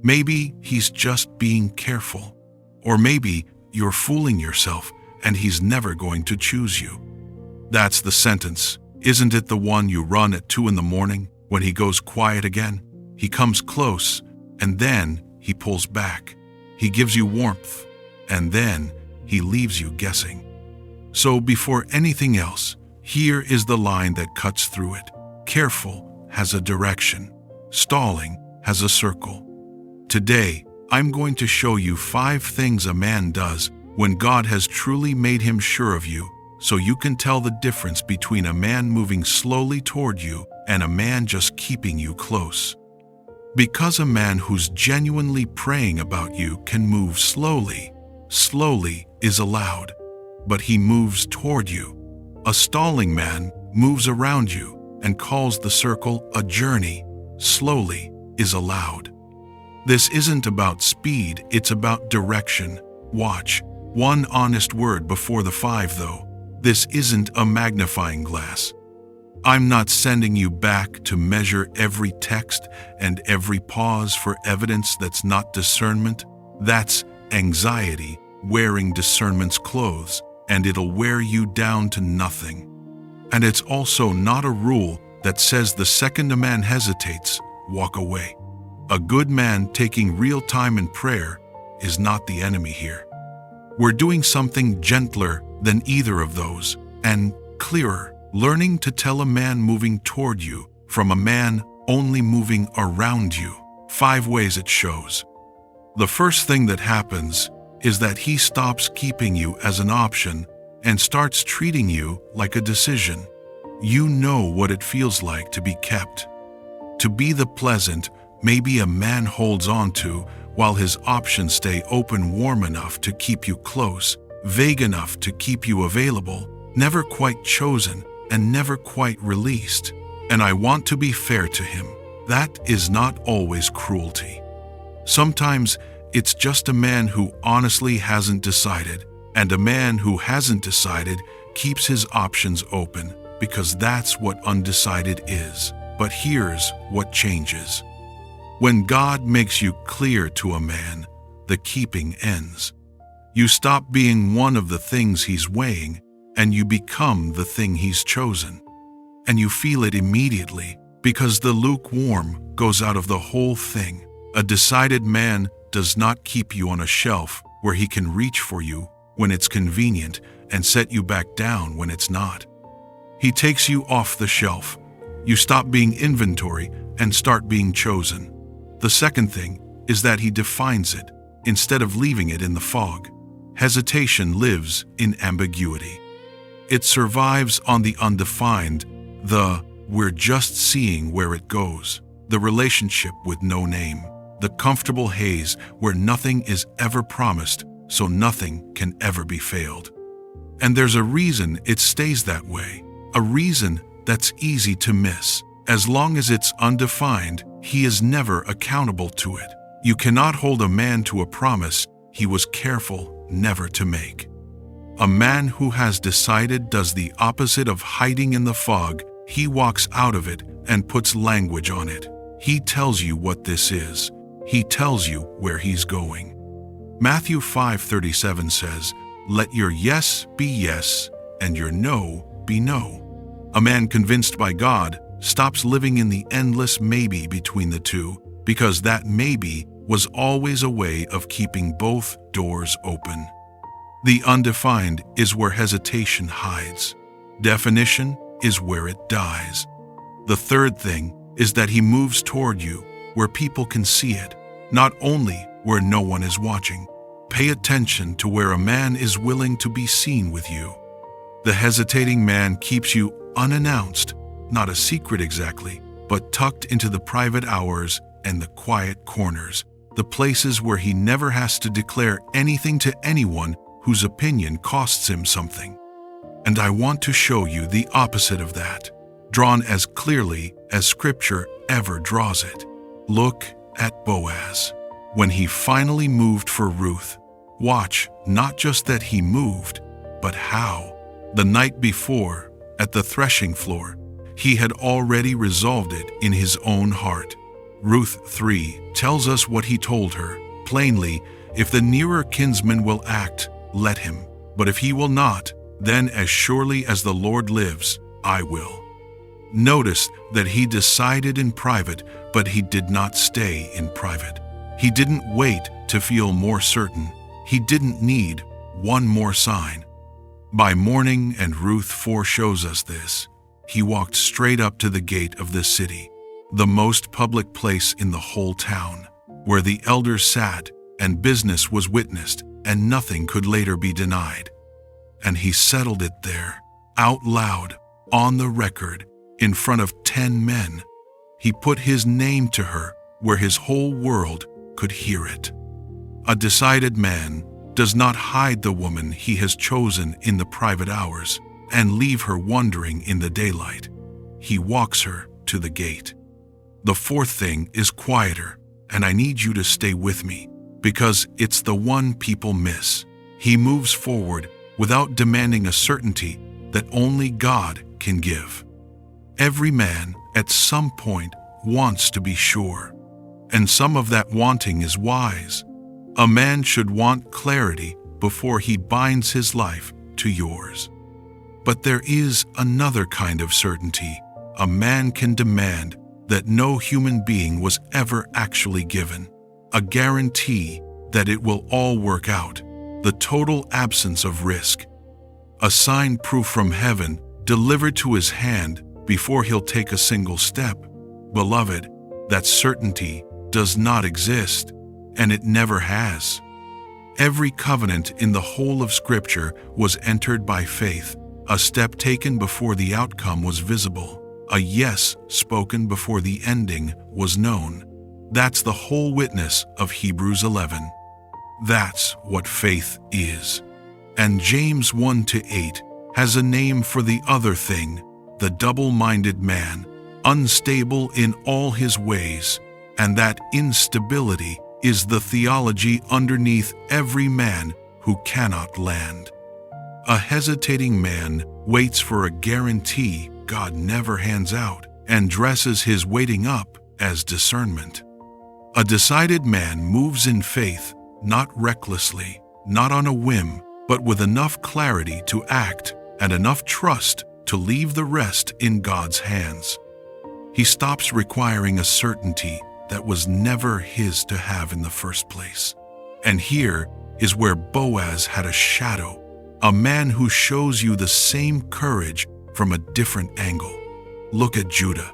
Maybe he's just being careful. Or maybe you're fooling yourself and he's never going to choose you. That's the sentence. Isn't it the one you run at 2 in the morning when he goes quiet again? He comes close and then he pulls back. He gives you warmth and then he leaves you guessing. So before anything else, here is the line that cuts through it. Careful has a direction. Stalling has a circle. Today, I'm going to show you 5 things a man does when God has truly made him sure of you, so you can tell the difference between a man moving slowly toward you and a man just keeping you close. Because a man who's genuinely praying about you can move slowly. Slowly is allowed, but he moves toward you. A stalling man moves around you and calls the circle a journey. Slowly is allowed. This isn't about speed, it's about direction. Watch. One honest word before the 5 though. This isn't a magnifying glass. I'm not sending you back to measure every text and every pause for evidence that's not discernment. That's anxiety wearing discernment's clothes, and it'll wear you down to nothing. And it's also not a rule that says the second a man hesitates, walk away. A good man taking real time in prayer is not the enemy here. We're doing something gentler than either of those, and clearer, learning to tell a man moving toward you from a man only moving around you. 5 ways it shows. The first thing that happens is that he stops keeping you as an option and starts treating you like a decision. You know what it feels like to be kept. To be the pleasant, maybe a man holds on to while his options stay open, warm enough to keep you close, vague enough to keep you available, never quite chosen and never quite released. And I want to be fair to him. That is not always cruelty. Sometimes it's just a man who honestly hasn't decided, and a man who hasn't decided keeps his options open because that's what undecided is. But here's what changes. When God makes you clear to a man, the keeping ends. You stop being one of the things he's weighing, and you become the thing he's chosen. And you feel it immediately, because the lukewarm goes out of the whole thing. A decided man does not keep you on a shelf where he can reach for you when it's convenient and set you back down when it's not. He takes you off the shelf. You stop being inventory and start being chosen. The second thing is that he defines it instead of leaving it in the fog. Hesitation lives in ambiguity. It survives on the undefined, the we're just seeing where it goes, the relationship with no name, the comfortable haze where nothing is ever promised, so nothing can ever be failed. And there's a reason it stays that way, a reason that's easy to miss. As long as it's undefined, he is never accountable to it. You cannot hold a man to a promise he was careful never to make. A man who has decided does the opposite of hiding in the fog. He walks out of it and puts language on it. He tells you what this is. He tells you where he's going. Matthew 5:37 says, "Let your yes be yes, and your no be no." A man convinced by God stops living in the endless maybe between the two, because that maybe was always a way of keeping both doors open. The undefined is where hesitation hides. Definition is where it dies. The third thing is that he moves toward you where people can see it, not only where no one is watching. Pay attention to where a man is willing to be seen with you. The hesitating man keeps you unannounced, not a secret exactly, but tucked into the private hours and the quiet corners, the places where he never has to declare anything to anyone whose opinion costs him something. And I want to show you the opposite of that, drawn as clearly as Scripture ever draws it. Look at Boaz. When he finally moved for Ruth, watch not just that he moved, but how. The night before, at the threshing floor, he had already resolved it in his own heart. Ruth 3 tells us what he told her. Plainly, if the nearer kinsman will act, let him. But if he will not, then as surely as the Lord lives, I will. Notice that he decided in private, but he did not stay in private. He didn't wait to feel more certain. He didn't need one more sign. By morning, and Ruth 4 shows us this, he walked straight up to the gate of the city, the most public place in the whole town, where the elders sat and business was witnessed and nothing could later be denied. And he settled it there, out loud, on the record, in front of 10 men. He put his name to her where his whole world could hear it. A decided man does not hide the woman he has chosen in the private hours and leave her wandering in the daylight. He walks her to the gate. The fourth thing is quieter, and I need you to stay with me, because it's the one people miss. He moves forward without demanding a certainty that only God can give. Every man, at some point, wants to be sure, and some of that wanting is wise. A man should want clarity before he binds his life to yours. But there is another kind of certainty a man can demand that no human being was ever actually given, a guarantee that it will all work out, the total absence of risk, a signed proof from heaven delivered to his hand before he'll take a single step. Beloved, that certainty does not exist, and it never has. Every covenant in the whole of Scripture was entered by faith, a step taken before the outcome was visible, a yes spoken before the ending was known. That's the whole witness of Hebrews 11. That's what faith is. And James 1-8 has a name for the other thing, the double-minded man, unstable in all his ways, and that instability is the theology underneath every man who cannot land. A hesitating man waits for a guarantee God never hands out and dresses his waiting up as discernment. A decided man moves in faith, not recklessly, not on a whim, but with enough clarity to act and enough trust to leave the rest in God's hands. He stops requiring a certainty that was never his to have in the first place. And here is where Boaz had a shadow, a man who shows you the same courage from a different angle. Look at Judah.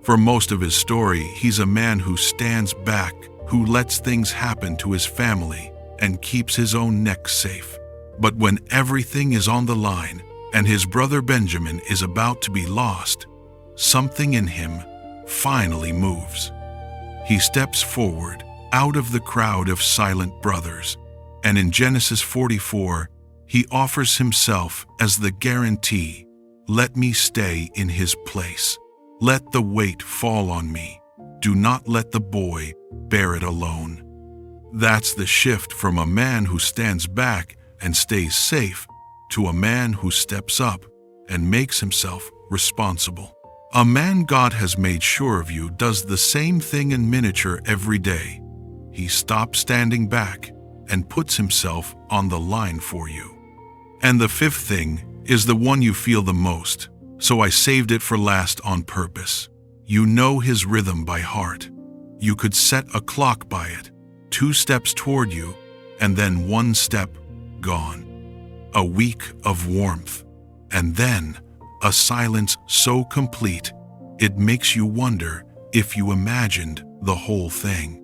For most of his story, he's a man who stands back, who lets things happen to his family and keeps his own neck safe. But when everything is on the line and his brother Benjamin is about to be lost, something in him finally moves. He steps forward out of the crowd of silent brothers, and in Genesis 44, he offers himself as the guarantee. Let me stay in his place. Let the weight fall on me. Do not let the boy bear it alone. That's the shift from a man who stands back and stays safe to a man who steps up and makes himself responsible. A man God has made sure of you does the same thing in miniature every day. He stops standing back and puts himself on the line for you. And the fifth thing is the one you feel the most, so I saved it for last on purpose. You know his rhythm by heart. You could set a clock by it, 2 steps toward you, and then 1 step gone. A week of warmth, and then a silence so complete, it makes you wonder if you imagined the whole thing.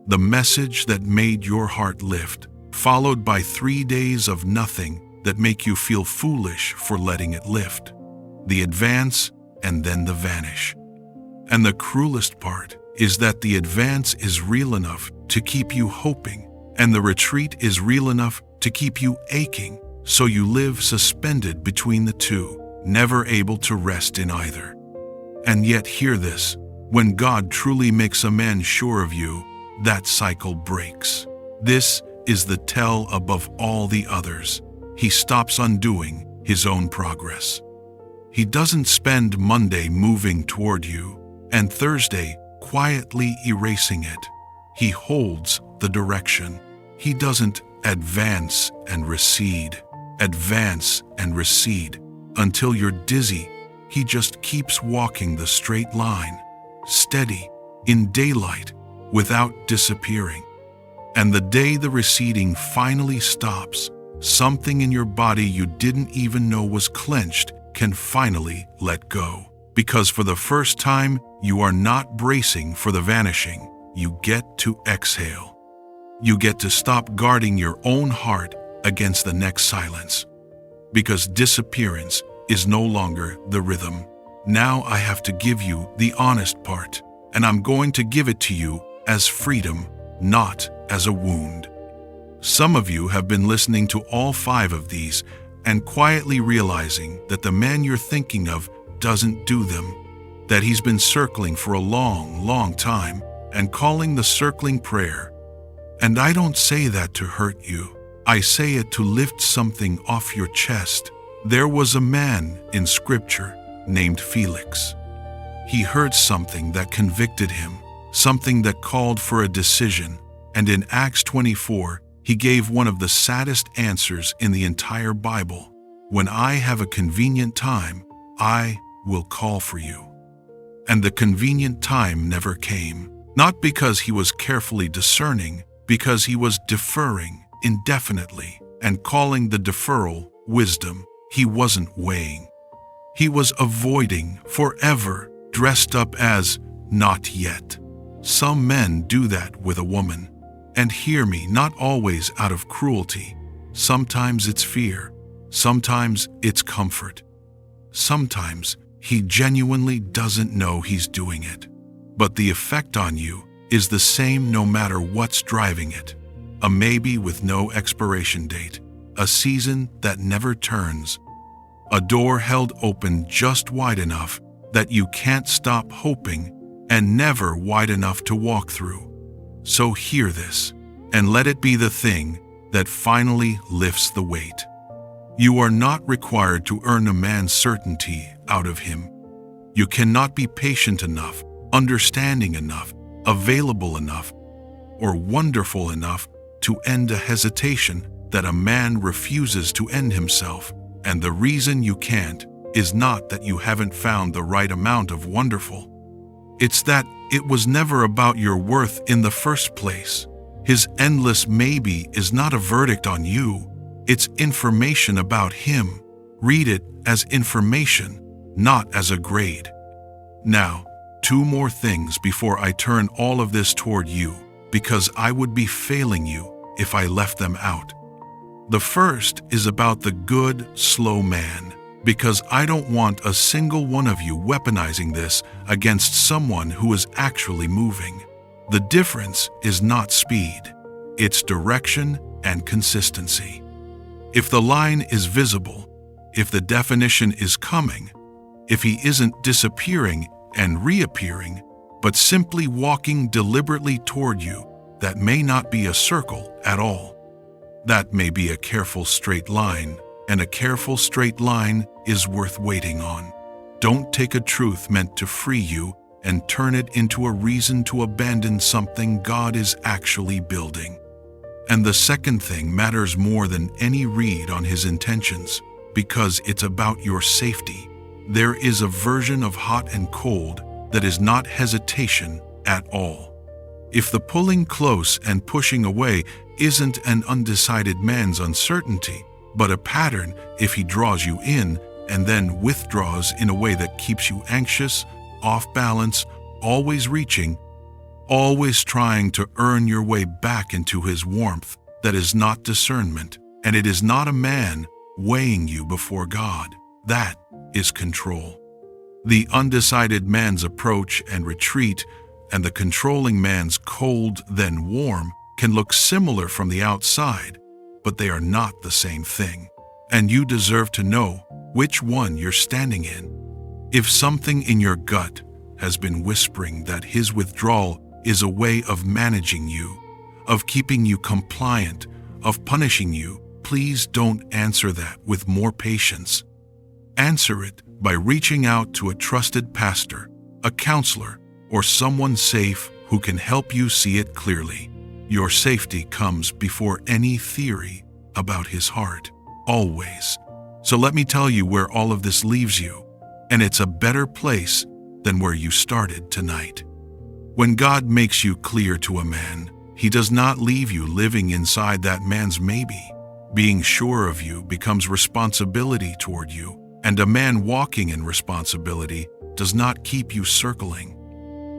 The message that made your heart lift, followed by 3 days of nothing that make you feel foolish for letting it lift. The advance and then the vanish. And the cruelest part is that the advance is real enough to keep you hoping, and the retreat is real enough to keep you aching, so you live suspended between the two, never able to rest in either. And yet hear this, when God truly makes a man sure of you, that cycle breaks. This is the tell above all the others. He stops undoing his own progress. He doesn't spend Monday moving toward you, and Thursday quietly erasing it. He holds the direction. He doesn't advance and recede until you're dizzy. He just keeps walking the straight line, steady, in daylight, without disappearing. And the day the receding finally stops, something in your body you didn't even know was clenched can finally let go. Because for the first time, you are not bracing for the vanishing. You get to exhale. You get to stop guarding your own heart against the next silence. Because disappearance is no longer the rhythm. Now I have to give you the honest part, and I'm going to give it to you as freedom, not as a wound. Some of you have been listening to all 5 of these and quietly realizing that the man you're thinking of doesn't do them, that he's been circling for a long, long time and calling the circling prayer. And I don't say that to hurt you. I say it to lift something off your chest. There was a man in Scripture named Felix. He heard something that convicted him, something that called for a decision, and in Acts 24, he gave one of the saddest answers in the entire Bible. When I have a convenient time, I will call for you. And the convenient time never came, not because he was carefully discerning, because he was deferring indefinitely and calling the deferral wisdom. He wasn't weighing. He was avoiding forever, dressed up as not yet. Some men do that with a woman. And hear me, not always out of cruelty. Sometimes it's fear. Sometimes it's comfort. Sometimes he genuinely doesn't know he's doing it. But the effect on you is the same no matter what's driving it. A maybe with no expiration date. A season that never turns. A door held open just wide enough that you can't stop hoping and never wide enough to walk through. So hear this, and let it be the thing that finally lifts the weight. You are not required to earn a man's certainty out of him. You cannot be patient enough, understanding enough, available enough, or wonderful enough to end a hesitation that a man refuses to end himself. And the reason you can't is not that you haven't found the right amount of wonderful. It's that it was never about your worth in the first place. His endless maybe is not a verdict on you. It's information about him. Read it as information, not as a grade. Now, 2 more things before I turn all of this toward you, because I would be failing you if I left them out. The first is about the good, slow man, because I don't want a single one of you weaponizing this against someone who is actually moving. The difference is not speed, it's direction and consistency. If the line is visible, if the definition is coming, if he isn't disappearing and reappearing, but simply walking deliberately toward you, that may not be a circle at all. That may be a careful straight line, and a careful straight line is worth waiting on. Don't take a truth meant to free you and turn it into a reason to abandon something God is actually building. And the second thing matters more than any read on his intentions, because it's about your safety. There is a version of hot and cold that is not hesitation at all. If the pulling close and pushing away isn't an undecided man's uncertainty, but a pattern if he draws you in and then withdraws in a way that keeps you anxious, off balance, always reaching, always trying to earn your way back into his warmth, that is not discernment, and it is not a man weighing you before God. That is control. The undecided man's approach and retreat, and the controlling man's cold then warm, can look similar from the outside, but they are not the same thing. And you deserve to know which one you're standing in. If something in your gut has been whispering that his withdrawal is a way of managing you, of keeping you compliant, of punishing you, please don't answer that with more patience. Answer it by reaching out to a trusted pastor, a counselor, or someone safe who can help you see it clearly. Your safety comes before any theory about his heart, always. So let me tell you where all of this leaves you, and it's a better place than where you started tonight. When God makes you clear to a man, he does not leave you living inside that man's maybe. Being sure of you becomes responsibility toward you, and a man walking in responsibility does not keep you circling.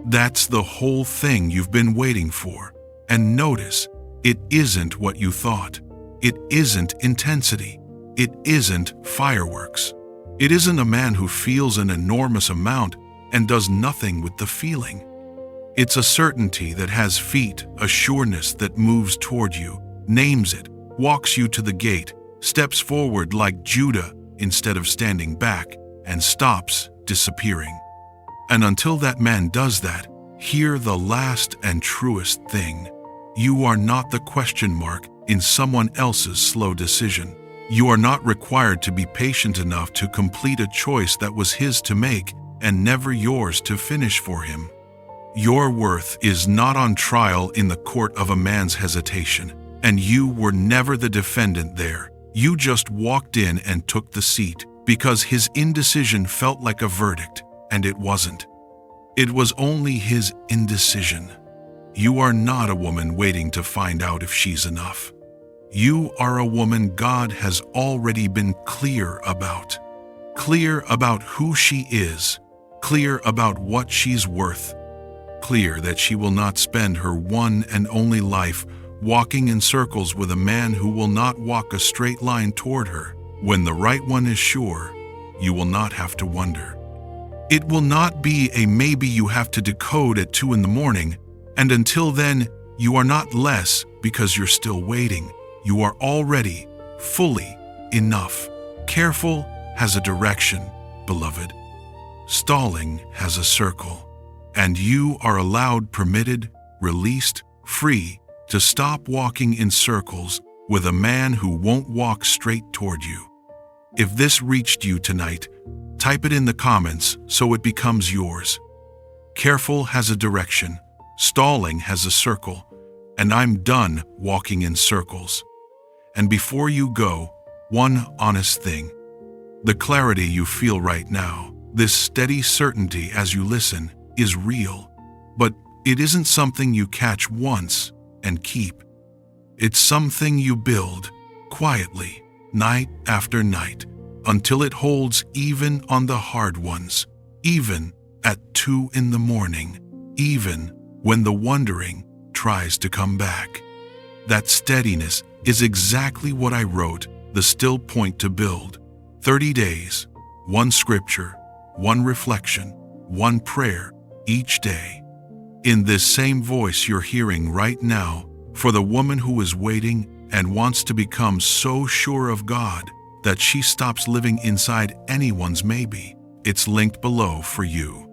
That's the whole thing you've been waiting for. And notice, it isn't what you thought. It isn't intensity. It isn't fireworks. It isn't a man who feels an enormous amount and does nothing with the feeling. It's a certainty that has feet, a sureness that moves toward you, names it, walks you to the gate, steps forward like Judah instead of standing back, and stops disappearing. And until that man does that, hear the last and truest thing. You are not the question mark in someone else's slow decision. You are not required to be patient enough to complete a choice that was his to make and never yours to finish for him. Your worth is not on trial in the court of a man's hesitation, and you were never the defendant there. You just walked in and took the seat because his indecision felt like a verdict, and it wasn't. It was only his indecision. You are not a woman waiting to find out if she's enough. You are a woman God has already been clear about. Clear about who she is, clear about what she's worth, clear that she will not spend her one and only life walking in circles with a man who will not walk a straight line toward her. When the right one is sure, you will not have to wonder. It will not be a maybe you have to decode at 2 a.m, and until then, you are not less because you're still waiting. You are already fully enough. Careful has a direction, beloved. Stalling has a circle. And you are allowed, permitted, released, free to stop walking in circles with a man who won't walk straight toward you. If this reached you tonight, type it in the comments so it becomes yours. Careful has a direction, stalling has a circle, and I'm done walking in circles. And before you go, one honest thing. The clarity you feel right now, this steady certainty as you listen, is real, but it isn't something you catch once and keep. It's something you build quietly, night after night, until it holds even on the hard ones, even at 2 a.m, even when the wondering tries to come back. That steadiness is exactly what I wrote the still point to build. 30 days, one scripture, one reflection, one prayer each day. In this same voice you're hearing right now, for the woman who is waiting and wants to become so sure of God that she stops living inside anyone's maybe. It's linked below for you.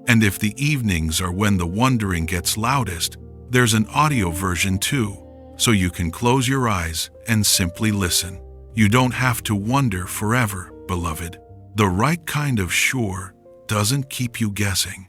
And if the evenings are when the wondering gets loudest, there's an audio version too, so you can close your eyes and simply listen. You don't have to wonder forever, beloved. The right kind of sure doesn't keep you guessing.